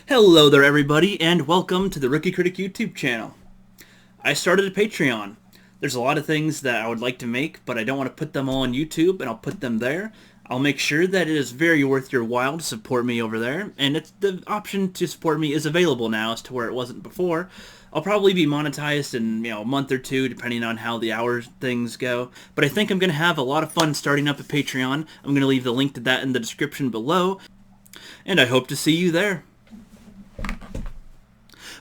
Hello there everybody, and welcome to the Rookie Critic YouTube channel. I started a Patreon. There's a lot of things that I would like to make, but I don't want to put them all on YouTube, and I'll put them there. I'll make sure that it is very worth your while to support me over there, and the option to support me is available now as to where it wasn't before. I'll probably be monetized in a month or two, depending on how the hours things go. But I think I'm going to have a lot of fun starting up a Patreon. I'm going to leave the link to that in the description below, and I hope to see you there.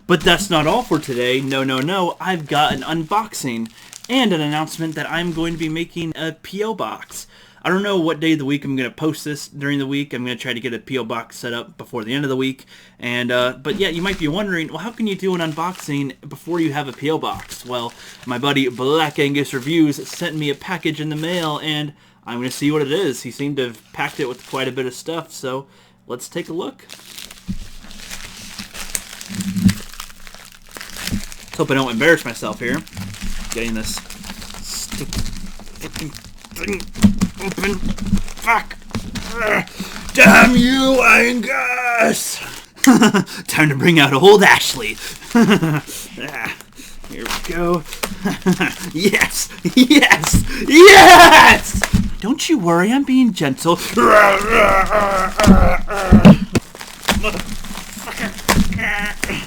But that's not all for today. No. I've got an unboxing and an announcement that I'm going to be making a P.O. box. I don't know what day of the week I'm going to post this during the week. I'm going to try to get a P.O. box set up before the end of the week. But yeah, you might be wondering, well, how can you do an unboxing before you have a P.O. box? Well, my buddy Black Angus Reviews sent me a package in the mail, and I'm going to see what it is. He seemed to have packed it with quite a bit of stuff, so let's take a look. Let's hope I don't embarrass myself here. Getting this fucking thing open. Fuck! Damn you, Angus! Time to bring out old Ashley. Here we go. Yes! Yes! Yes! Don't you worry, I'm being gentle.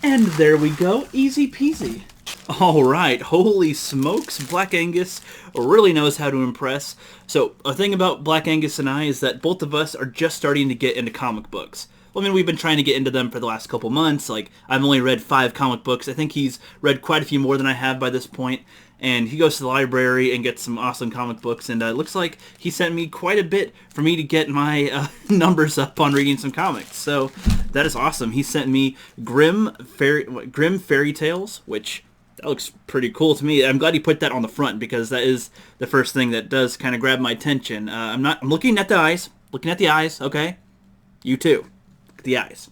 And there we go, easy peasy. Alright, holy smokes, Black Angus really knows how to impress. So, a thing about Black Angus and I is that both of us are just starting to get into comic books. Well, I mean, we've been trying to get into them for the last couple months. Like, I've only read 5 comic books. I think he's read quite a few more than I have by this point. And he goes to the library and gets some awesome comic books, and it looks like he sent me quite a bit for me to get my numbers up on reading some comics. So that is awesome. He sent me Grim Fairy Tales, which that looks pretty cool to me. I'm glad he put that on the front because that is the first thing that does kind of grab my attention. I'm looking at the eyes. Looking at the eyes, okay? You too. Look at the eyes.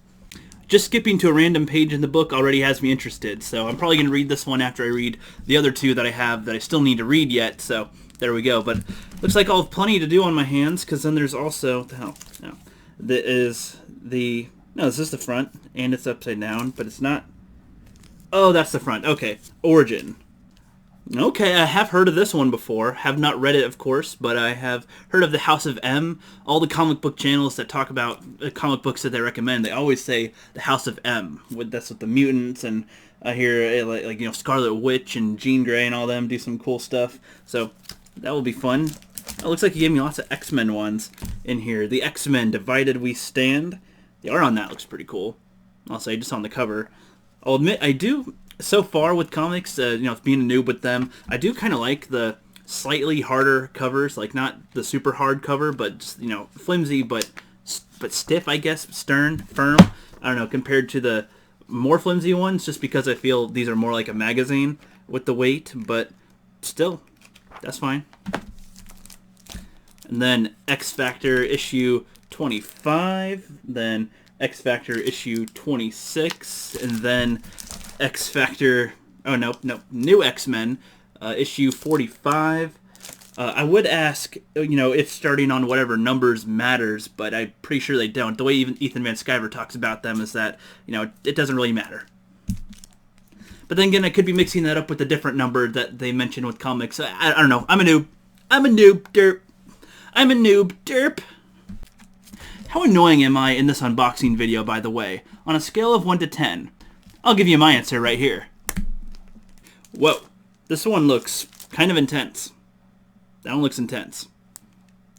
Just skipping to a random page in the book already has me interested, so I'm probably going to read this one after I read the other 2 that I have that I still need to read yet, so there we go. But looks like I'll have plenty to do on my hands, because then there's also, what the hell, no, this is the front, and it's upside down, but it's not, oh, that's the front, okay, Origin. Okay, I have heard of this one before. Have not read it, of course, but I have heard of the House of M. All the comic book channels that talk about comic books that they recommend, they always say the House of M. That's with the mutants, and I hear like Scarlet Witch and Jean Grey and all them do some cool stuff. So that will be fun. It looks like he gave me lots of X-Men ones in here. The X-Men Divided We Stand. The art on that looks pretty cool. I'll say just on the cover. I'll admit I do. So far with comics, being a noob with them, I do kind of like the slightly harder covers, like not the super hard cover, but just, flimsy, but stiff, I guess, stern, firm. I don't know, compared to the more flimsy ones, just because I feel these are more like a magazine with the weight, but still, that's fine. And then X Factor issue 25, then X Factor issue 26, and then X Factor, oh no, New X-Men, issue 45. I would ask, if starting on whatever numbers matters, but I'm pretty sure they don't. The way even Ethan Van Sciver talks about them is that, it doesn't really matter. But then again, I could be mixing that up with a different number that they mention with comics. I don't know. I'm a noob. Derp. I'm a noob. Derp. How annoying am I in this unboxing video, by the way? On a scale of 1 to 10. I'll give you my answer right here. Whoa, this one looks kind of intense. That one looks intense.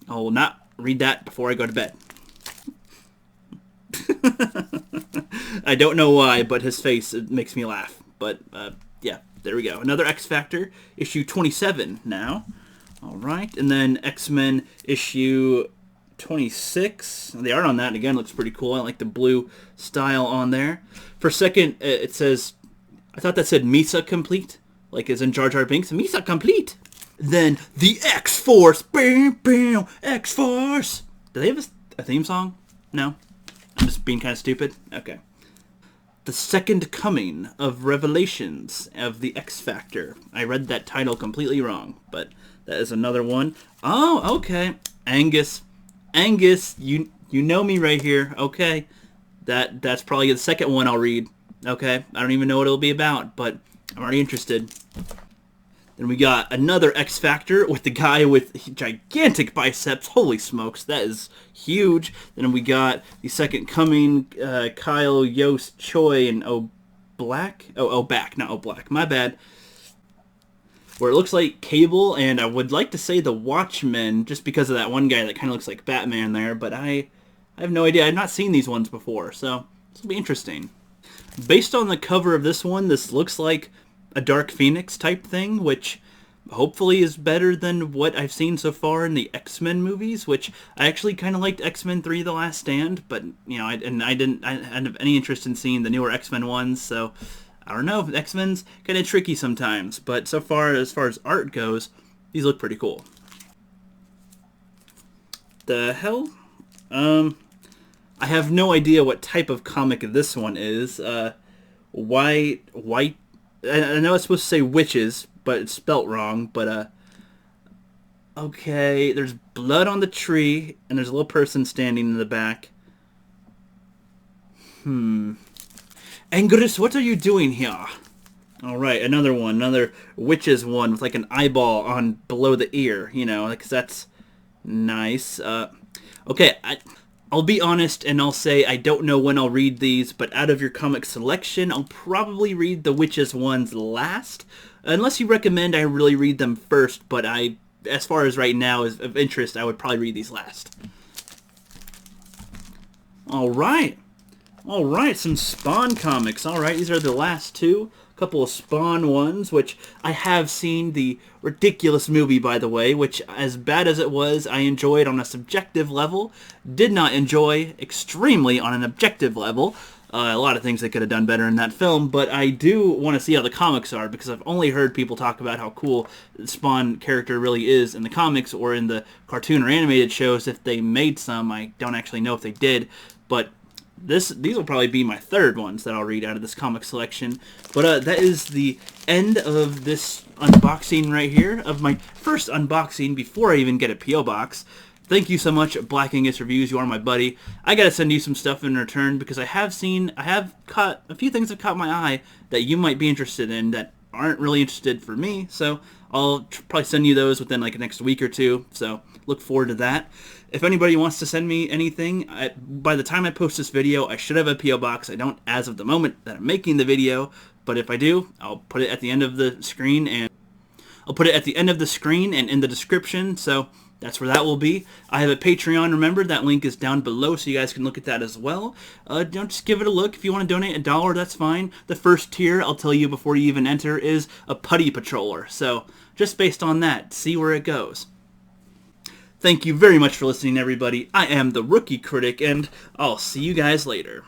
I will not read that before I go to bed. I don't know why, but his face, it makes me laugh. But, yeah, there we go. Another X Factor, issue 27 now. Alright, and then X-Men issue 26. The art on that, again, looks pretty cool. I like the blue style on there. For a second, it says, I thought that said Misa Complete, like as in Jar Jar Binks. Misa Complete! Then, the X-Force! Bam, bam, X-Force! Do they have a theme song? No? I'm just being kind of stupid? Okay. The Second Coming of Revelations of the X Factor. I read that title completely wrong, but that is another one. Oh, okay. Angus, you know me right here. Okay. That's probably the second one I'll read. Okay, I don't even know what it'll be about, but I'm already interested. Then we got another X Factor with the guy with gigantic biceps. Holy smokes, that is huge. Then we got the Second Coming, Kyle, Yost, Choi, and Black. Oh, Back, not Black. My bad. Where it looks like Cable, and I would like to say the Watchmen, just because of that one guy that kind of looks like Batman there, but I have no idea. I've not seen these ones before, so this will be interesting. Based on the cover of this one, this looks like a Dark Phoenix type thing, which hopefully is better than what I've seen so far in the X-Men movies, which I actually kind of liked X-Men 3 The Last Stand, but, you know, I didn't have any interest in seeing the newer X-Men ones, so I don't know. X-Men's kind of tricky sometimes, but so far, as far as art goes, these look pretty cool. The hell? I have no idea what type of comic this one is. White. I know it's supposed to say witches, but it's spelt wrong. But okay, there's blood on the tree, and there's a little person standing in the back. Angus, what are you doing here? All right, another one, another witches one with like an eyeball on below the ear. You know, like that's nice. Okay, I'll be honest and I'll say I don't know when I'll read these, but out of your comic selection, I'll probably read the witches ones last. Unless you recommend I really read them first, but as far as right now is of interest, I would probably read these last. Alright, some Spawn comics. Alright, these are the last two. Couple of Spawn ones, which I have seen the ridiculous movie, by the way, which, as bad as it was, I enjoyed on a subjective level. Did not enjoy extremely on an objective level. A lot of things they could have done better in that film, but I do want to see how the comics are, because I've only heard people talk about how cool the Spawn character really is in the comics or in the cartoon or animated shows. If they made some, I don't actually know if they did, but these will probably be my third ones that I'll read out of this comic selection. But that is the end of this unboxing right here, of my first unboxing before I even get a P.O. box. Thank you so much, Black Angus Reviews. You are my buddy. I gotta send you some stuff in return because I have caught a few things that caught my eye that you might be interested in that aren't really interested for me. So I'll probably send you those within like the next week or two. So look forward to that. If anybody wants to send me anything, by the time I post this video, I should have a P.O. box. I don't as of the moment that I'm making the video, but if I do, I'll put it at the end of the screen and in the description. So that's where that will be. I have a Patreon, remember, that link is down below, so you guys can look at that as well. Just give it a look. If you want to donate $1, that's fine. The first tier, I'll tell you before you even enter, is a putty patroller. So just based on that, see where it goes. Thank you very much for listening, everybody. I am the Rookie Critic, and I'll see you guys later.